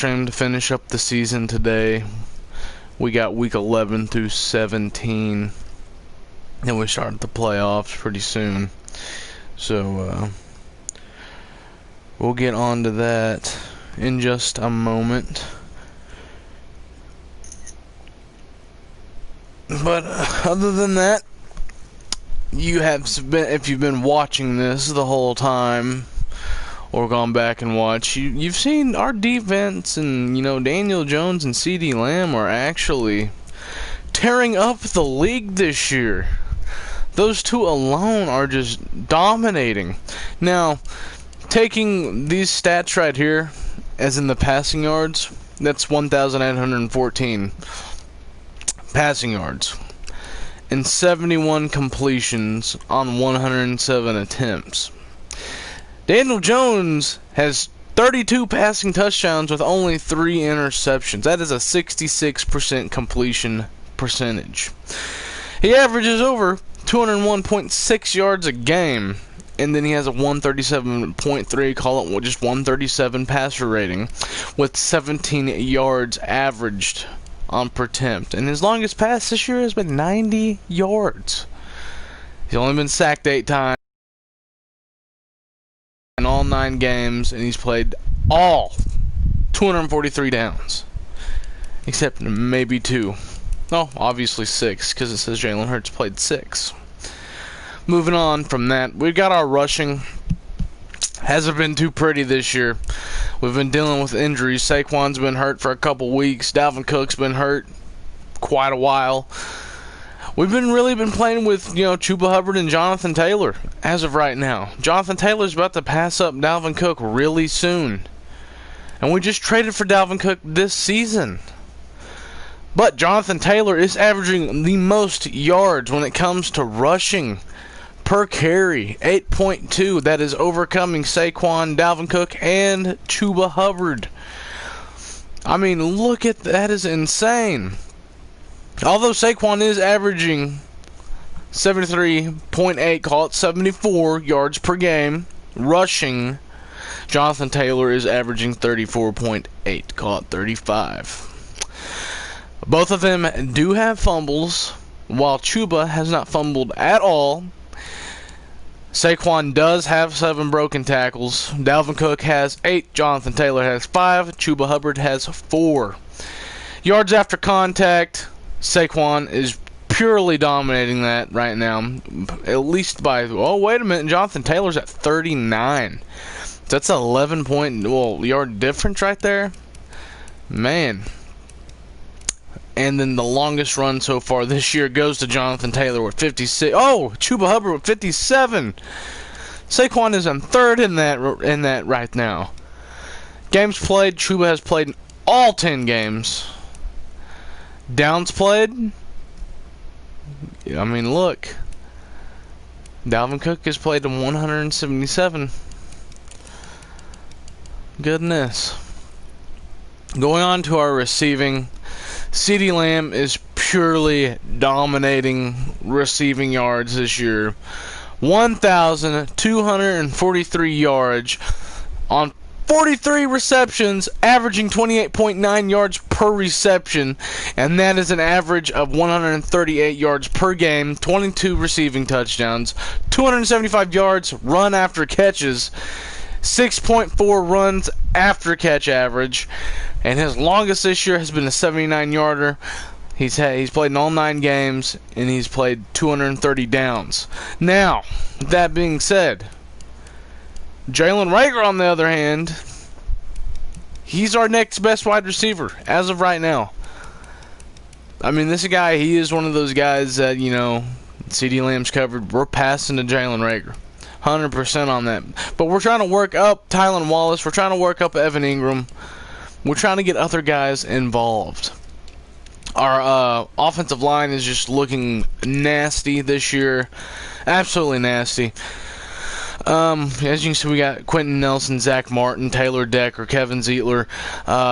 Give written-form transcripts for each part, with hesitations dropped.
Trying to finish up the season today. We got week 11 through 17, and we start the playoffs pretty soon. So we'll get on to that in just a moment. But other than that, if you've been watching this the whole time, or gone back and watched, you've seen our defense and, Daniel Jones and CeeDee Lamb are actually tearing up the league this year. Those two alone are just dominating. Now, taking these stats right here, as in the passing yards, that's 1,814 passing yards and 71 completions on 107 attempts. Daniel Jones has 32 passing touchdowns with only 3 interceptions. That is a 66% completion percentage. He averages over 201.6 yards a game, and then he has a 137.3, call it just 137 passer rating, with 17 yards averaged on per attempt. And his longest pass this year has been 90 yards. He's only been sacked 8 times in all 9 games, and he's played all 243 downs, except maybe 2. No, obviously 6, because it says Jalen Hurts played 6. Moving on from that, we've got our rushing. Hasn't been too pretty this year. We've been dealing with injuries. Saquon's been hurt for a couple weeks. Dalvin Cook's been hurt quite a while. We've really been playing with, Chuba Hubbard and Jonathan Taylor as of right now. Jonathan Taylor's about to pass up Dalvin Cook really soon. And we just traded for Dalvin Cook this season. But Jonathan Taylor is averaging the most yards when it comes to rushing per carry, 8.2. That is overcoming Saquon, Dalvin Cook, and Chuba Hubbard. I mean, look at that. That is insane. Although Saquon is averaging 73.8, call it 74 yards per game, rushing, Jonathan Taylor is averaging 34.8, call it 35. Both of them do have fumbles, while Chuba has not fumbled at all. Saquon does have 7 broken tackles. Dalvin Cook has 8. Jonathan Taylor has 5. Chuba Hubbard has 4. Yards after contact, Saquon is purely dominating that right now. At least by, wait a minute, Jonathan Taylor's at 39. That's 11 yard difference right there. Man. And then the longest run so far this year goes to Jonathan Taylor with 56. Oh, Chuba Hubbard with 57. Saquon is in third in that right now. Games played, Chuba has played all 10 games. Downs played, I mean, look. Dalvin Cook has played in 177. Goodness. Going on to our receiving, CeeDee Lamb is purely dominating receiving yards this year. 1,243 yards on 43 receptions, averaging 28.9 yards per reception, and that is an average of 138 yards per game, 22 receiving touchdowns, 275 yards run after catches, 6.4 runs after catch average, and his longest this year has been a 79-yarder. He's played in all 9 games, and he's played 230 downs. Now, that being said, Jalen Reagor, on the other hand, he's our next best wide receiver as of right now. I mean, this guy, he is one of those guys that, CeeDee Lamb's covered. We're passing to Jalen Reagor. 100% on that. But we're trying to work up Tylan Wallace. We're trying to work up Evan Ingram. We're trying to get other guys involved. Our offensive line is just looking nasty this year. Absolutely nasty. As you can see, we got Quentin Nelson, Zach Martin, Taylor Decker, Kevin Zeitler,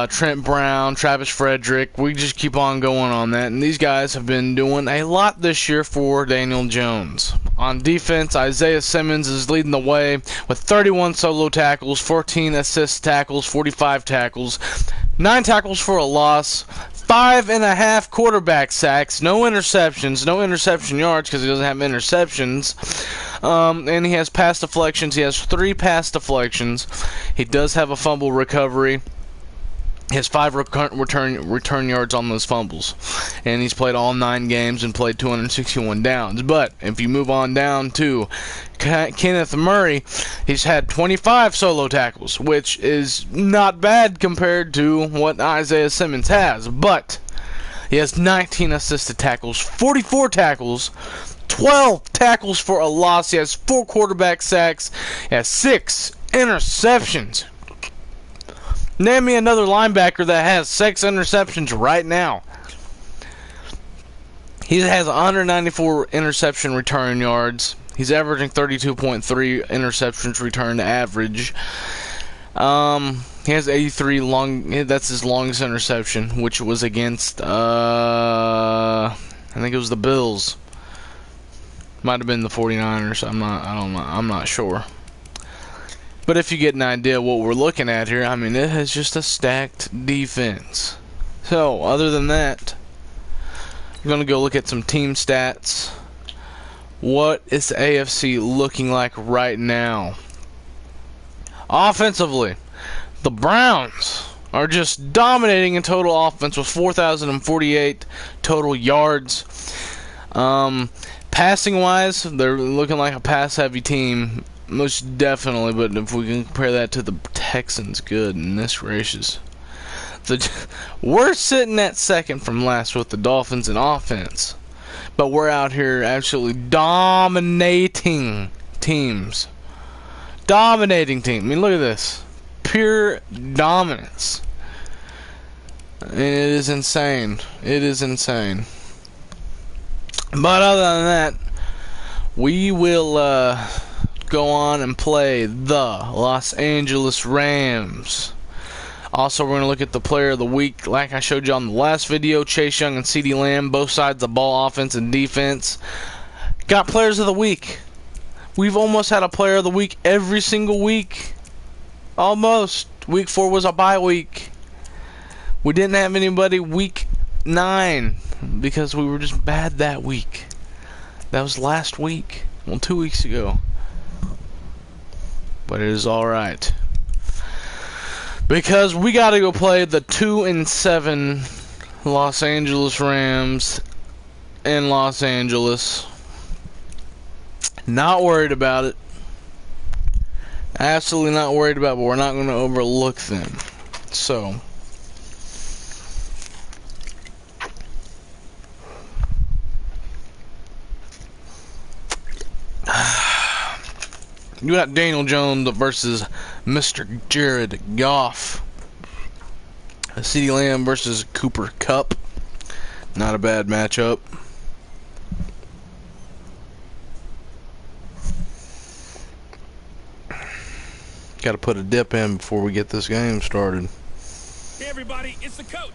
Trent Brown, Travis Frederick. We just keep on going on that. And these guys have been doing a lot this year for Daniel Jones. On defense, Isaiah Simmons is leading the way with 31 solo tackles, 14 assist tackles, 45 tackles, 9 tackles for a loss, 5.5 quarterback sacks, no interceptions, no interception yards because he doesn't have interceptions. And he has pass deflections. He has 3 pass deflections. He does have a fumble recovery. He has 5 return yards on those fumbles. And he's played all 9 games and played 261 downs. But if you move on down to Kenneth Murray, he's had 25 solo tackles, which is not bad compared to what Isaiah Simmons has. But he has 19 assisted tackles, 44 tackles, 12 tackles for a loss. He has 4 quarterback sacks. He has 6 interceptions. Name me another linebacker that has 6 interceptions right now. He has 194 interception return yards. He's averaging 32.3 interceptions return average. He has 83 long. That's his longest interception, which was against I think it was the Bills. Might have been the 49ers. I'm not sure. But if you get an idea what we're looking at here, I mean, it has just a stacked defense. So, other than that, we're going to go look at some team stats. What is the AFC looking like right now? Offensively, the Browns are just dominating in total offense with 4,048 total yards. Passing-wise, they're looking like a pass-heavy team. Most definitely, but if we can compare that to the Texans, goodness gracious. We're sitting at second from last with the Dolphins in offense. But we're out here absolutely dominating teams. Dominating team. I mean, look at this. Pure dominance. And it is insane. It is insane. But other than that, we will go on and play the Los Angeles Rams. Also, we're going to look at the player of the week. Like I showed you on the last video, Chase Young and CeeDee Lamb, both sides of the ball, offense and defense. Got players of the week. We've almost had a player of the week every single week. Almost. Week 4 was a bye week. We didn't have anybody week 9 because we were just bad that week. That was last week. Well, 2 weeks ago. But it is alright. Because we got to go play the 2-7 Los Angeles Rams in Los Angeles. Not worried about it. Absolutely not worried about it, but we're not going to overlook them. So, you got Daniel Jones versus Mr. Jared Goff. CeeDee Lamb versus Cooper Kupp. Not a bad matchup. Got to put a dip in before we get this game started. Hey everybody, it's the coach.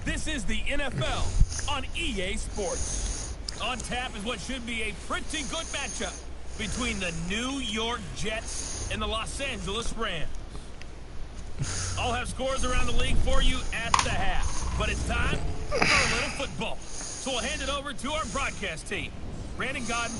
This is the NFL on EA Sports. On tap is what should be a pretty good matchup between the New York Jets and the Los Angeles Rams. I'll have scores around the league for you at the half. But it's time for a little football. So we'll hand it over to our broadcast team, Brandon Godden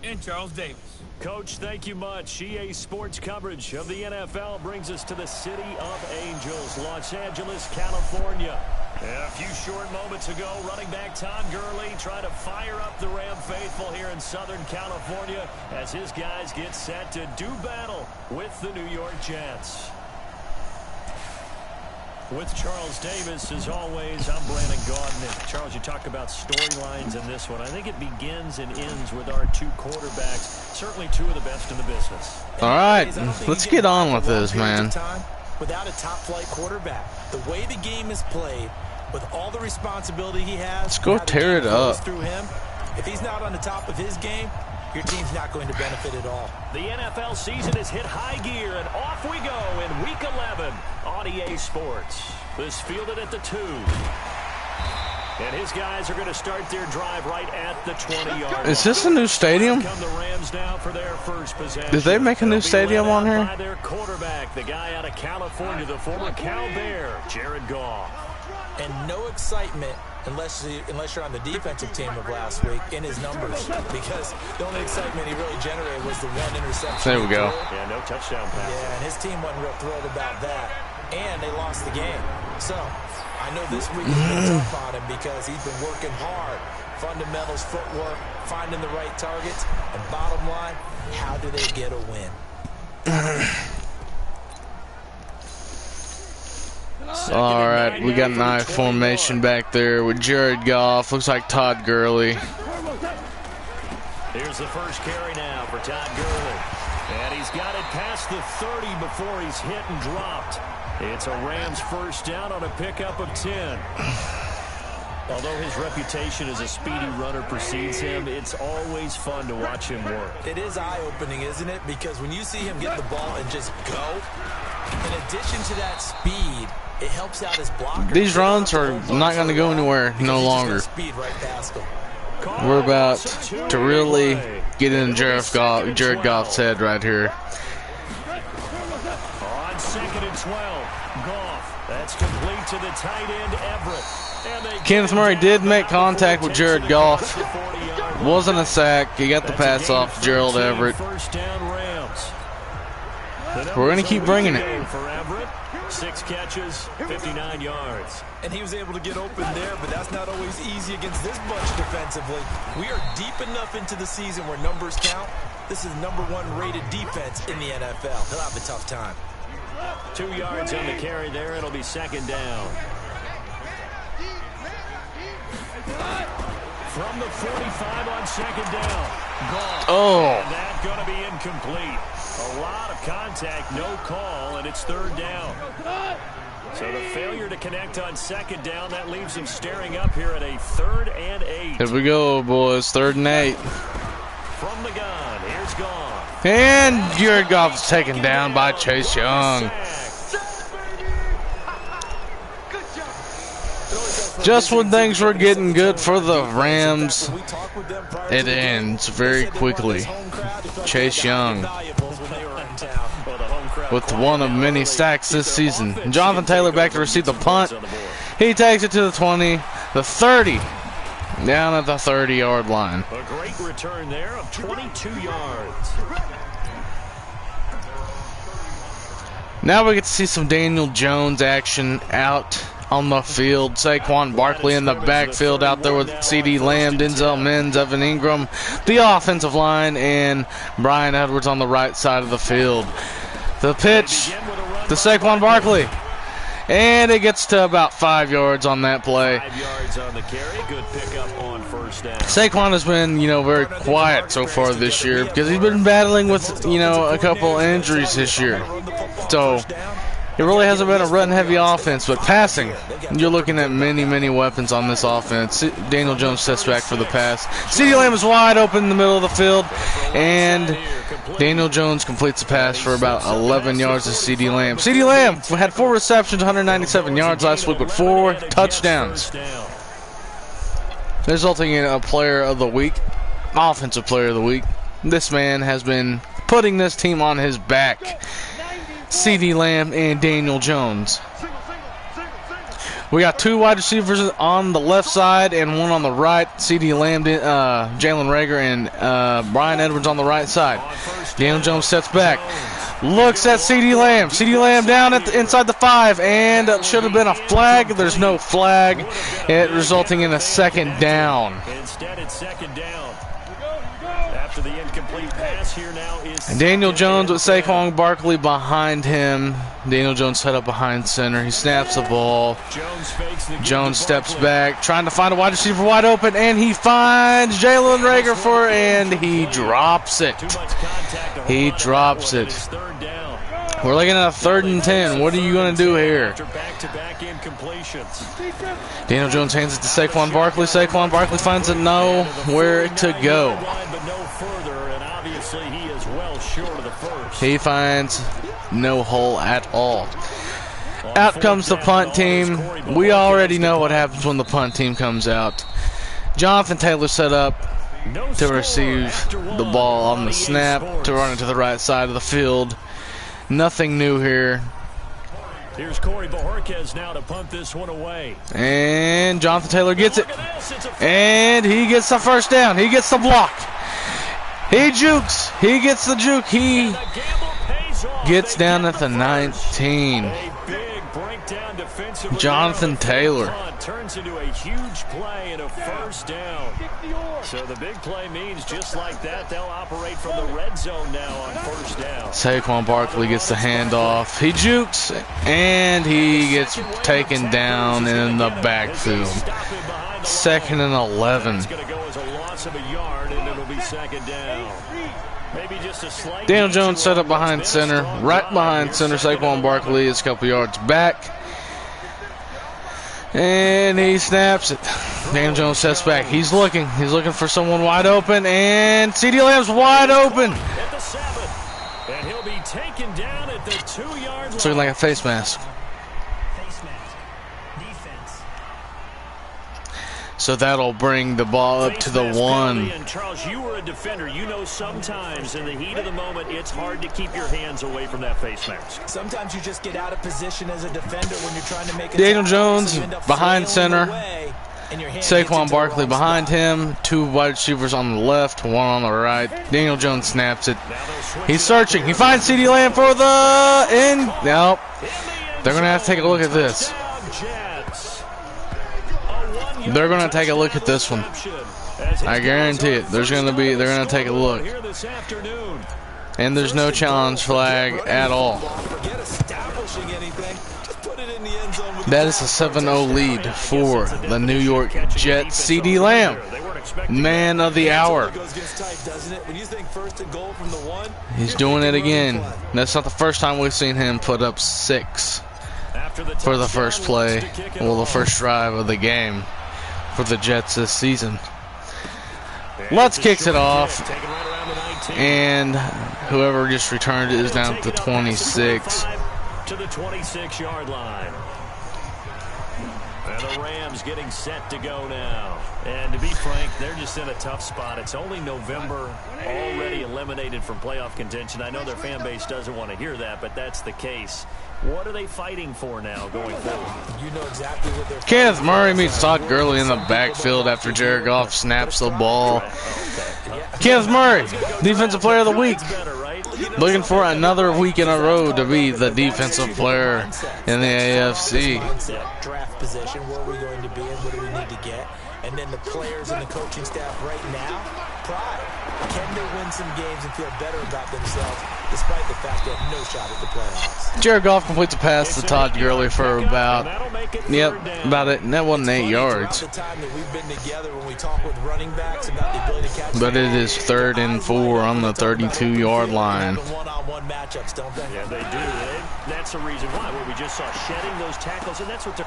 and Charles Davis. Coach, thank you much. EA Sports coverage of the NFL brings us to the City of Angels, Los Angeles, California. A few short moments ago, running back Todd Gurley trying to fire up the Ram faithful here in Southern California as his guys get set to do battle with the New York Jets. With Charles Davis, as always, I'm Brandon Gaudin. And Charles, you talk about storylines in this one. I think it begins and ends with our 2 quarterbacks, certainly 2 of the best in the business. All right, let's get on with this, man. Without a top-flight quarterback, the way the game is played, with all the responsibility he has, let's go tear it up. Through him, if he's not on the top of his game, your team's not going to benefit at all. The NFL season has hit high gear, and off we go in Week 11 on EA Sports. This fielded at the 2. And his guys are going to start their drive right at the 20-yard line. Is this a new stadium? Come the Rams now for their first possession. Did they make a new stadium on here? By their quarterback, the guy out of California, the former Cal Bear, Jared Goff. And no excitement unless you're on the defensive team of last week in his numbers, because the only excitement he really generated was the one interception. There we go. Yeah, no touchdown pass. Yeah, and his team wasn't real thrilled about that, and they lost the game. So I know this week has been tough on him because he's been working hard. Fundamentals, footwork, finding the right targets, and bottom line, how do they get a win? All right, we got an I formation back there with Jared Goff. Looks like Todd Gurley. Here's the first carry now for Todd Gurley. And he's got it past the 30 before he's hit and dropped. It's a Rams first down on a pickup of 10. Although his reputation as a speedy runner precedes him, it's always fun to watch him work. It is eye-opening, isn't it? Because when you see him get the ball and just go, in addition to that speed, it helps out his blocker. These runs are not going to go anywhere no longer. We're about to really get in Jared Goff's head right here. On 2nd and 12, Goff. That's complete to the tight end, Everett. Kenneth Murray did make contact with Jared Goff. Wasn't a sack. He got the pass off Gerald Everett. We're going to keep bringing it. 6 catches, 59 yards. And he was able to get open there, but that's not always easy against this bunch defensively. We are deep enough into the season where numbers count. This is #1 rated defense in the NFL. They'll have a tough time. 2 yards on the carry there. It'll be 2nd down. From the 45 on 2nd down. Gone. Oh. And that's going to be incomplete. A lot of contact, no call, and it's 3rd down. So the failure to connect on 2nd down, that leaves him staring up here at a 3rd and 8. Here we go, boys. 3rd and 8. From the gun, here's Goff. And Jared Goff is taken down by Chase Young. Just when things were getting good for the Rams, it ends very quickly. Chase Young with one of many sacks this season. Jonathan Taylor back to receive the punt. He takes it to the 20, the 30, down at the 30-yard line. A great return there of 22 yards. Now we get to see some Daniel Jones action out on the field. Saquon Barkley in the backfield out there with CeeDee Lamb, Denzel Mims, Evan Ingram, the offensive line, and Brian Edwards on the right side of the field. The pitch to Saquon Barkley, and it gets to about 5 yards on that play. 5 yards on the carry. Good pickup on first down. Saquon has been, very quiet so far this year because he's been battling with, a couple injuries this year. So it really hasn't been a run-heavy offense, but passing, you're looking at many, many weapons on this offense. Daniel Jones sets back for the pass. CeeDee Lamb is wide open in the middle of the field, and Daniel Jones completes the pass for about 11 yards to CeeDee Lamb. CeeDee Lamb had 4 receptions, 197 yards last week with 4 touchdowns, resulting in a player of the week, offensive player of the week. This man has been putting this team on his back. CeeDee Lamb and Daniel Jones. We got 2 wide receivers on the left side and 1 on the right. CeeDee Lamb, Jalen Reagor, and Brian Edwards on the right side. Daniel Jones steps back, looks at CeeDee Lamb. CeeDee Lamb down at inside the 5, and it should have been a flag. There's no flag, it resulting in a 2nd down. Instead, it's 2nd down. After the incomplete pass, here now is Daniel Jones with Saquon Barkley behind him. Daniel Jones set up behind center. He snaps the ball. Jones steps back, trying to find a wide receiver wide open, and he finds Jalen Reagor and he drops it. He drops it. We're looking at a 3rd and 10. What are you going to do here? Daniel Jones hands it to Saquon Barkley. Saquon Barkley finds it nowhere to go. obviously he is well short of the first. He finds no hole at all. Out comes the punt team. We already know what happens when the punt team comes out. Jonathan Taylor set up to receive the ball on the snap, to run it to the right side of the field. Nothing new here. Here's Corey Bojorquez now to punt this one away. And Jonathan Taylor gets it. And he gets the first down. He gets the block. He jukes. He gets the juke. He gets down at the 19. Jonathan Taylor turns into a huge play and a first down. So the big play means just like that, they'll operate from the red zone now on first down. Saquon Barkley gets the handoff. He jukes, and he gets taken down in the backfield. 2nd and 11. It's going to go as a loss of a yard, and it'll be 2nd down. Maybe just a slight Daniel Jones set up behind center. Right behind center, Saquon Barkley is a couple yards back. And he snaps it. Daniel Jones sets back. He's looking for someone wide open. And CeeDee Lamb's wide open. At the 7. And he'll be taken down at the 2-yard line. It's looking like a face mask. So that'll bring the ball up to the 1. And Charles, you were a defender. You know sometimes in the heat of the moment, it's hard to keep your hands away from that face mask. Sometimes you just get out of position as a defender when you're trying to make a Daniel tackle, Jones so you end up behind flailing center. away, and your hand Saquon hits Barkley into the wrong behind spot. him. 2 wide receivers on the left, 1 on the right. Daniel Jones snaps it. He's searching. He finds CeeDee Lamb for the end. Nope. They're going to have to take a look at this. They're going to take a look at this one. I guarantee it. They're going to take a look. And there's no challenge flag at all. That is a 7-0 lead for the New York Jets. CeeDee Lamb, man of the hour. He's doing it again. That's not the first time we've seen him put up 6 for the first play, well, the first drive of the game for the Jets this season. Lutz kicks it off, and whoever just returned it is down to 26. To the 26-yard line. And the Rams getting set to go now. And to be frank, they're just in a tough spot. It's only November, already eliminated from playoff contention. I know their fan base doesn't want to hear that, but that's the case. What are they fighting for now going forward? You know exactly what they're Kenneth Murray meets Todd Gurley in the backfield after Jared Goff snaps the ball. Kenneth Murray, Defensive Player of the Week. Looking for another week in a row to be the defensive player in the AFC. Draft position, where are we going to be and what do we need to get? And then the players and the coaching staff right now, pride. Can they win some games and feel better about themselves despite the fact they have no shot at the playoffs? Jared Goff completes a pass to Todd Gurley for about it. And that wasn't 8 yards. But it is 3rd and 4 on the 32-yard line. Yeah, they do. That's the reason why. Where we just saw shedding those tackles, and that's what they're.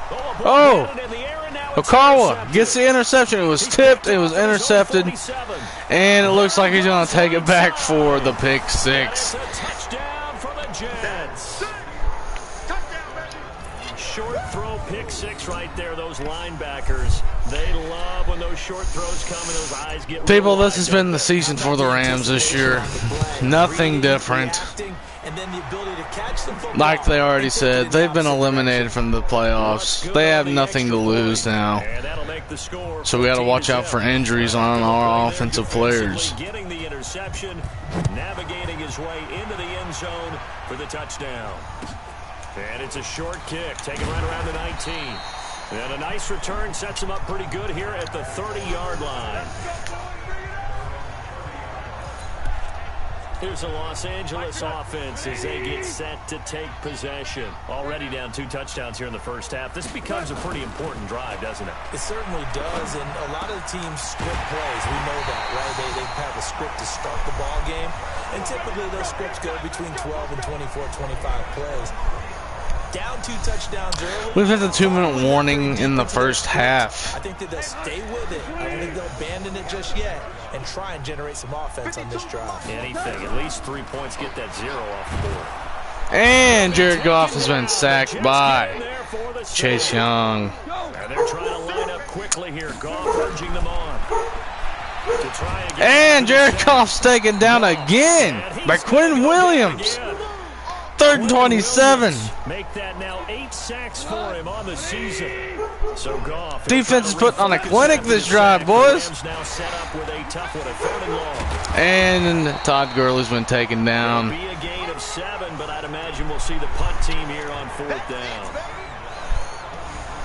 Okawa gets the interception. It was tipped. It was intercepted. And it looks like he's going to take it back for the pick 6. Touchdown for the Jets. Short throw, pick 6 right there. Those linebackers, they love when those short throws come and those eyes get. People, this has been the season for the Rams this year. Nothing different. Like they already said, they've been eliminated from the playoffs. They have nothing to lose now. So we got to watch out for injuries on our offensive players. Getting the interception, navigating his way into the end zone for the touchdown. And it's a short kick, taken right around the 19. And a nice return sets him up pretty good here at the 30-yard line. Here's the Los Angeles offense as they get set to take possession. Already down 2 touchdowns here in the first half. This becomes a pretty important drive, doesn't it? It certainly does, and a lot of the teams script plays. We know that, right? They have a script to start the ball game, and typically those scripts go between 12 and 24, 25 plays. Down 2 touchdowns early. We've had the 2-minute warning in the first half. I think that they'll stay with it. I don't think they'll abandon it just yet. and try and generate some offense on this drive. Anything, at least 3 points, get that 0 off the board. And Jared Goff has been sacked by Chase Young. And they're trying to line up quickly here. Goff urging them on. To try again. And Jared Goff's taken down again by Quinn Williams. 3rd and 27. Make that now 8 sacks for him on the season. So Goff. Defense is putting on a clinic this drive, boys. Now set up with a tough one, a 3rd and long. And Todd Gurley's been taken down. It'll be a gain of 7, but I'd imagine we'll see the punt team here on 4th down.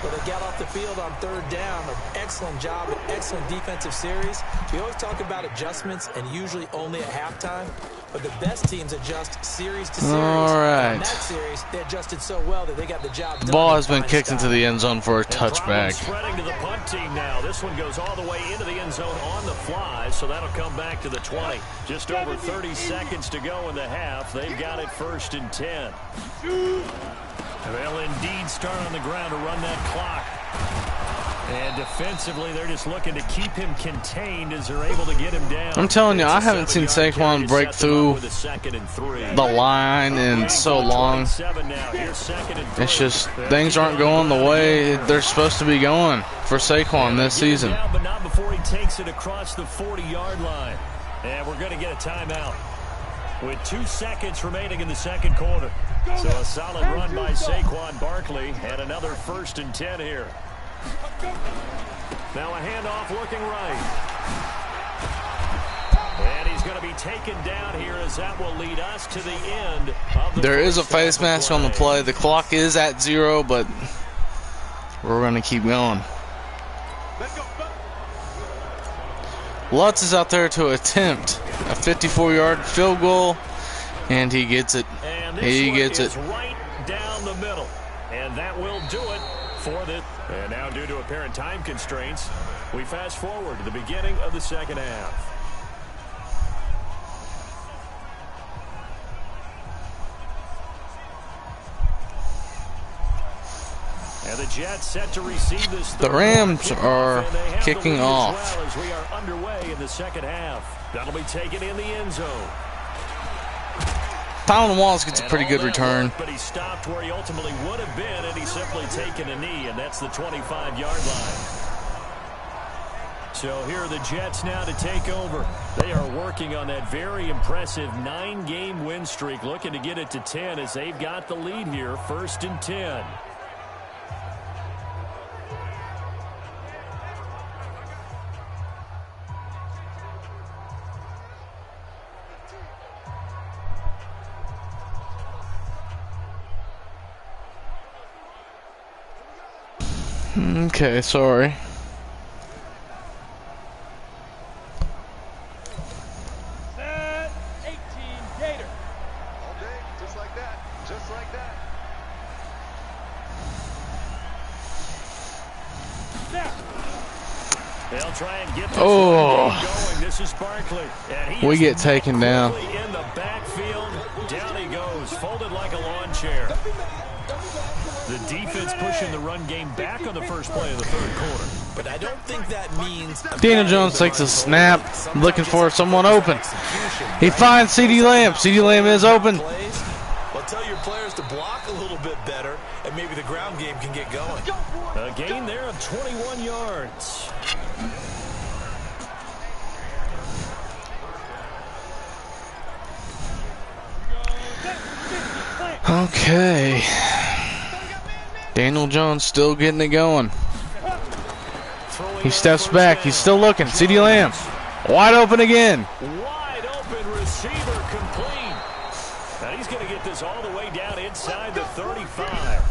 Well, they got off the field on 3rd down. An excellent job, an excellent defensive series. We always talk about adjustments, and usually only at halftime. But the best teams adjust series to series. All right. In that series, they adjusted so well that they got the job done. The ball has been kicked into the end zone for a touchback. Spreading to the punt team now. This one goes all the way into the end zone on the fly, so that'll come back to the 20. Just over 30 seconds to go in the half. They've got it 1st and 10. They'll indeed start on the ground to run that clock. And defensively, they're just looking to keep him contained as they're able to get him down. I'm telling you, I haven't seen Saquon break through the line in so long. It's just things aren't going the way they're supposed to be going for Saquon this season. But not before he takes it across the 40-yard line. And we're going to get a timeout with 2 seconds remaining in the 2nd quarter. So a solid run by Saquon Barkley and another 1st and 10 here. Now a handoff looking right. And he's going to be taken down here as that will lead us to the end of the There is a face mask on the play. The clock is at 0, but we're going to keep going. Lutz is out there to attempt a 54-yard field goal, and he gets it. He gets it. Right down the middle. And that will do it for this. And now, due to apparent time constraints, we fast forward to the beginning of the 2nd half. And the Jets set to receive this. The Rams are kicking off. As we are underway in the 2nd half. That'll be taken in the end zone. Tylan Wallace gets a pretty good return. But he stopped where he ultimately would have been, and he's simply taken a knee, and that's the 25-yard line. So here are the Jets now to take over. They are working on that very impressive 9-game win streak, looking to get it to 10 as they've got the lead here, 1st and 10. Okay, sorry. Set 18 Gator. All day, just like that. Just like that. They'll try and get this Oh. going. This is Barkley. And he We is get taken down. in the backfield. Down he goes, folded like a lawn chair. The defense pushing the run game back on the first play of the 3rd quarter. But I don't think that means Daniel Jones takes a snap, looking for someone open. He finds CeeDee Lamb. CeeDee Lamb is open. Well, tell your players to block a little bit better, and maybe the ground game can get going. A gain there of 21 yards. Okay. Daniel Jones still getting it going. He steps back. He's still looking. CeeDee Lamb. Wide open again. Wide open receiver complete. And he's going to get this all the way down inside the 35.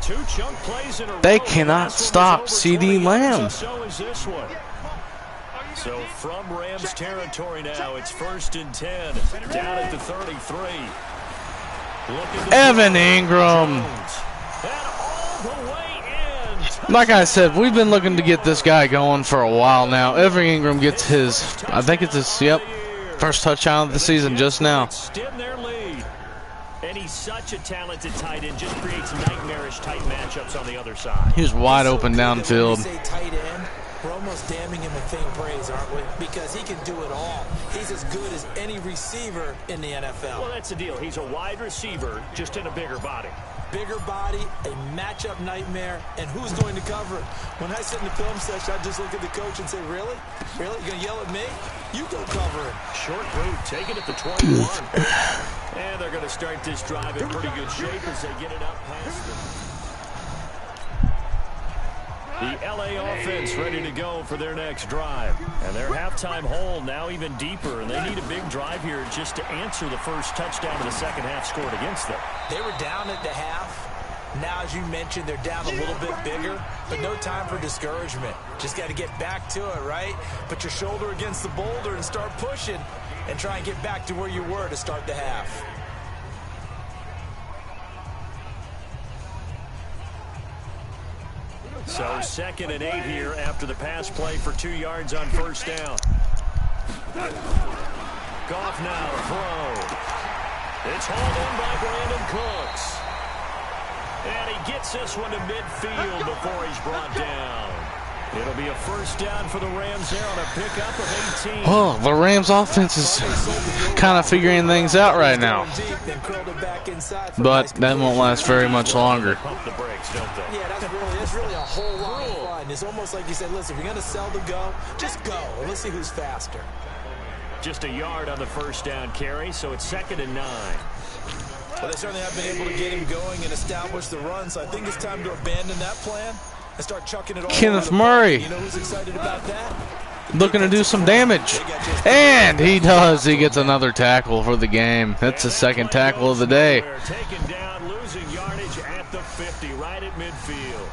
2 chunk plays in a row. They cannot stop CeeDee Lamb. So is this one. So from Rams territory now, it's 1st and 10. Down at the 33. Evan Ingram. Like I said, we've been looking to get this guy going for a while now. Evan Ingram gets his, I think it's his, first touchdown of the season just now. Extend their lead. And he's such a talented tight end, just creates nightmarish tight matchups on the other side. He was wide open downfield. almost damning him with faint praise, aren't we? Because he can do it all. He's as good as any receiver in the NFL. Well, that's the deal. He's a wide receiver, just in a bigger body. Bigger body, a matchup nightmare, and who's going to cover it? When I sit in the film session, I just look at the coach and say, really? Really? You're going to yell at me? You go cover it. Short boot, taken at the 21. And they're going to start this drive in pretty good shape as they get it up past them. The LA offense ready to go for their next drive. And their halftime hole now even deeper, and they need a big drive here just to answer the first touchdown of the second half scored against them. They were down at the half. Now, as you mentioned, they're down a little bit bigger, but no time for discouragement. Just got to get back to it, right? Put your shoulder against the boulder and start pushing and try and get back to where you were to start the half. So 2nd and 8 here after the pass play for 2 yards on first down. Goff now throw. It's hauled in by Brandon Cooks. And he gets this one to midfield before he's brought down. It'll be a first down for the Rams there on a pickup of 18. Oh, the Rams offense is kind of figuring things out right now. But that won't last very much longer. Pump the brakes, don't they? Yeah, that's really a whole lot of fun. It's almost like you said, listen, if you're going to sell the go, just go. Let's see who's faster. Just a yard on the first down carry, so it's 2nd and 9. Well, they certainly have been able to get him going and establish the run, so I think it's time to abandon that plan and start chucking it all Kenneth over the Murray. ball. You know who's excited about that? Looking to do some damage. And he does. He gets another tackle for the game. That's the second tackle of the day. Taken down, losing yardage at the 50, right at midfield.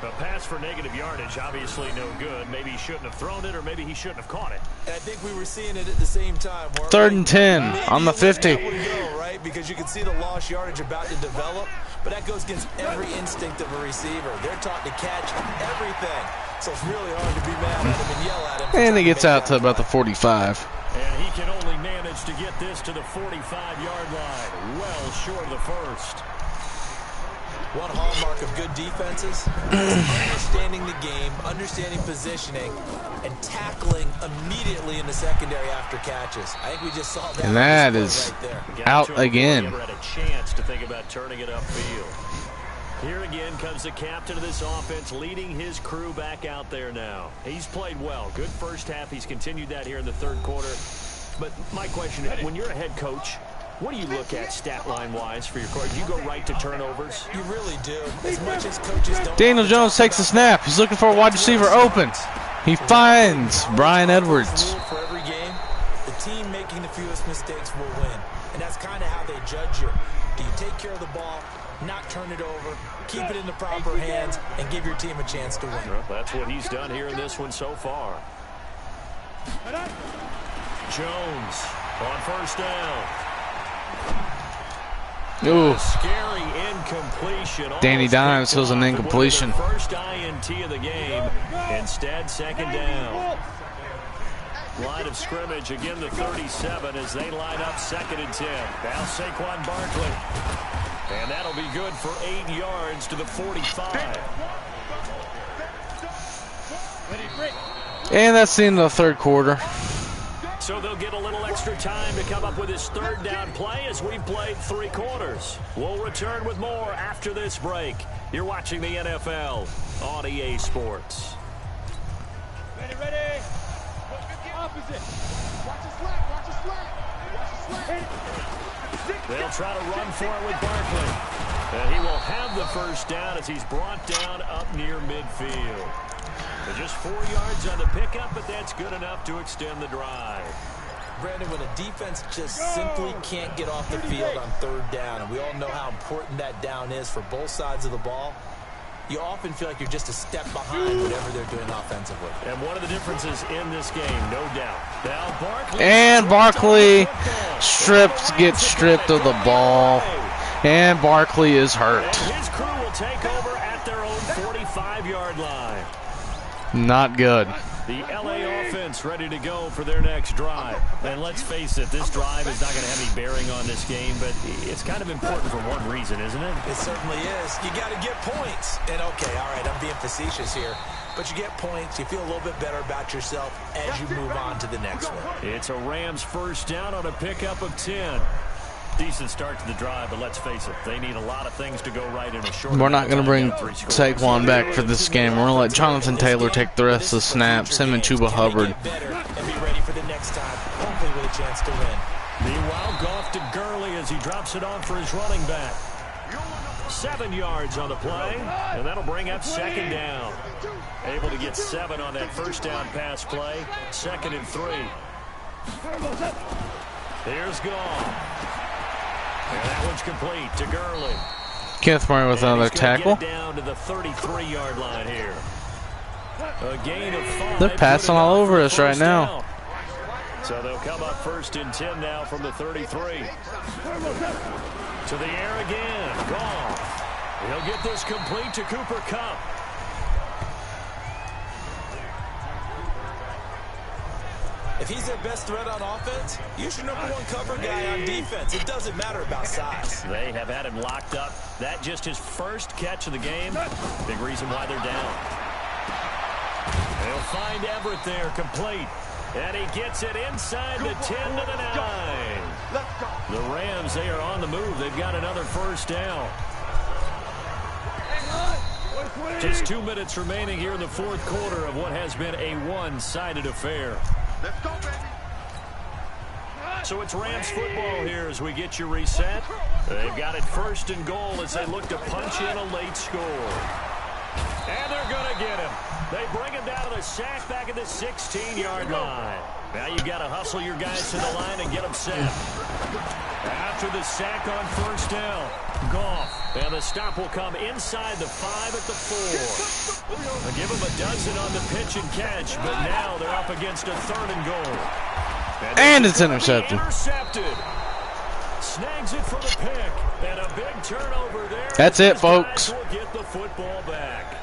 A pass for negative yardage, obviously no good. Maybe he shouldn't have thrown it, or maybe he shouldn't have caught it. And I think we were seeing it at the same time. 3rd and 10 on the 50. That would go, right? Because you can see the lost yardage about to develop, but that goes against every instinct of a receiver. They're taught to catch everything, so it's really hard to be mad at him and yell at him. And he gets out to about the 45. And he can only manage to get this to the 45-yard line, well short of the first. One hallmark of good defenses is understanding the game, understanding positioning, and tackling immediately in the secondary after catches. I think we just saw that. And that is right out again. Never had a chance to think about turning it upfield. Here again comes the captain of this offense, leading his crew back out there now. He's played well. Good first half. He's continued that here in the third quarter. But my question is, when you're a head coach, what do you look at stat line-wise for your court? Do you go right to turnovers? You really do. As much as coaches don't. Daniel Jones takes the snap. He's looking for a wide receiver open. He finds Brian Edwards. For every game, the team making the fewest mistakes will win. And that's kind of how they judge you. Do you take care of the ball, not turn it over, keep it in the proper hands, and give your team a chance to win? Well, that's what he's done here in this one so far. Jones on first down. Ooh. Scary incompletion. Danny Dimes was an incompletion. First INT of the game. Instead, second down. Line of scrimmage again, the 37 as they line up 2nd and 10. Now Saquon Barkley. And that'll be good for 8 yards to the 45. And that's the end of the third quarter. So they'll get a little extra time to come up with his third down play as we've played 3 quarters. We'll return with more after this break. You're watching the NFL on EA Sports. Ready. Opposite. Watch the slack. They'll try to run for it with Barkley. And he will have the first down as he's brought down up near midfield. Just 4 yards on the pickup, but that's good enough to extend the drive. Brandon, when a defense just simply can't get off the field on third down, and we all know how important that down is for both sides of the ball, you often feel like you're just a step behind whatever they're doing offensively. And one of the differences in this game, no doubt. Now Barkley. And Barkley gets stripped of the ball. And Barkley is hurt. And his crew will take over at their own 45-yard line. Not good. The LA offense ready to go for their next drive. And let's face it, this drive is not going to have any bearing on this game, but it's kind of important for one reason, isn't it? It certainly is. You got to get points. And okay, all right, I'm being facetious here, but you get points, you feel a little bit better about yourself as you move on to the next one. It's a Rams first down on a pickup of 10. Decent start to the drive, but let's face it, they need a lot of things to go right in a short. We're not going to bring Saquon back for this game. We're going to let Jonathan Taylor take the rest of the snaps, him and Chuba Hubbard. And be ready for the next time, hopefully with a chance to win. Meanwhile, Goff to Gurley as he drops it on for his running back. 7 yards on the play, and that'll bring up second down. Able to get 7 on that first down pass play. 2nd and 3. Here's Goff. And that one's complete to Gurley. Kenneth Murray with another tackle. Get down to the 33-yard line here. A gain of 5. They're passing all over us right now. So they'll come up 1st and 10 now from the 33. To the air again. Goff. He'll get this complete to Cooper Kupp. If he's their best threat on offense, use your #1 cover guy on defense. It doesn't matter about size. They have had him locked up. That just his first catch of the game. Big reason why they're down. They'll find Everett there, complete. And he gets it inside the 10 to the 9. The Rams, they are on the move. They've got another first down. Just 2 minutes remaining here in the 4th quarter of what has been a one-sided affair. Let's go, baby. So it's Rams football here as we get you reset. They've got it 1st and goal as they look to punch in a late score. And they're going to get him. They bring him down to the sack back at the 16-yard line. Now you got to hustle your guys to the line and get them set. After the sack on 1st down, Goff. And the stop will come inside the 5 at the 4. They'll give him a dozen on the pitch and catch, but now they're up against a 3rd and goal. And it's intercepted. Snags it for the pick. And a big turnover there. That's it, folks. Will get the football back.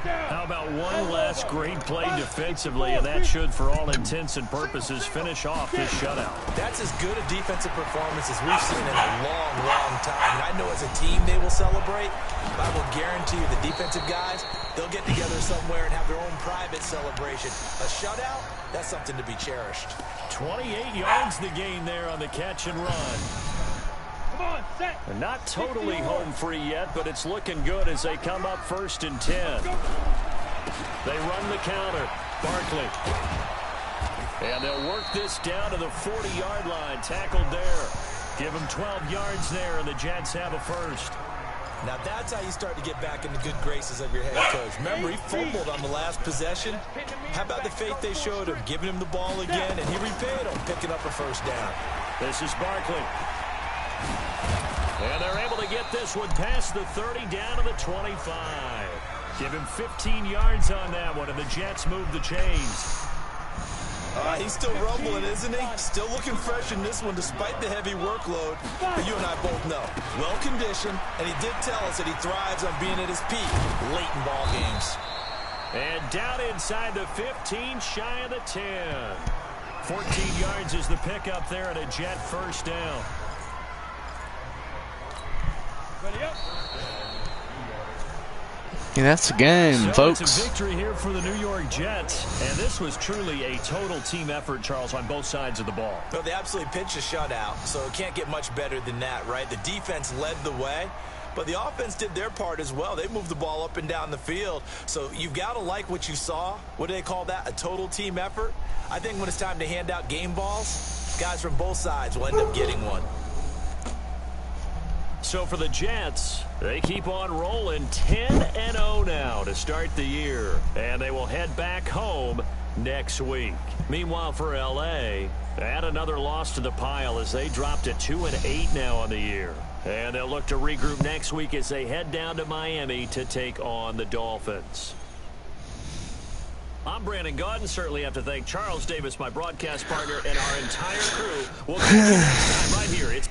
How about one last great play defensively, and that should, for all intents and purposes, finish off this shutout. That's as good a defensive performance as we've seen in a long, long time. And I know as a team they will celebrate, but I will guarantee you the defensive guys, they'll get together somewhere and have their own private celebration. A shutout, that's something to be cherished. 28 yards the gain there on the catch and run. Not totally home free yet, but it's looking good as they come up 1st and 10. They run the counter. Barkley. And they'll work this down to the 40-yard line. Tackled there. Give them 12 yards there, and the Jets have a first. Now that's how you start to get back in the good graces of your head coach. Remember, he fumbled on the last possession. How about the faith they showed him, giving him the ball again, and he repaid him, picking up a first down. This is Barkley. And they're able to get this one past the 30 down to the 25. Give him 15 yards on that one, and the Jets move the chains. He's still rumbling, isn't he? Still looking fresh in this one despite the heavy workload. But you and I both know, well-conditioned, and he did tell us that he thrives on being at his peak late in ball games. And down inside the 15, shy of the 10. 14 yards is the pickup there, and a Jet first down. Yeah, that's the game, folks. It's a victory here for the New York Jets, and this was truly a total team effort, Charles, on both sides of the ball. Well, they absolutely pitched a shutout, so it can't get much better than that, right? The defense led the way, but the offense did their part as well. They moved the ball up and down the field, so you've got to like what you saw. What do they call that? A total team effort? I think when it's time to hand out game balls, guys from both sides will end up getting one. So for the Jets, they keep on rolling 10-0 now to start the year. And they will head back home next week. Meanwhile, for L.A., add another loss to the pile as they drop to 2-8 now on the year. And they'll look to regroup next week as they head down to Miami to take on the Dolphins. I'm Brandon Gaudin. Certainly have to thank Charles Davis, my broadcast partner, and our entire crew. We'll catch you next time right here. It's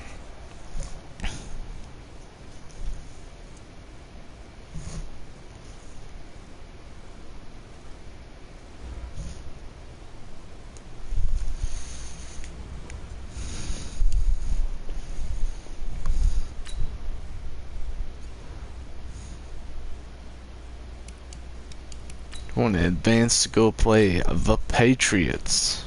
going to advance to go play the Patriots.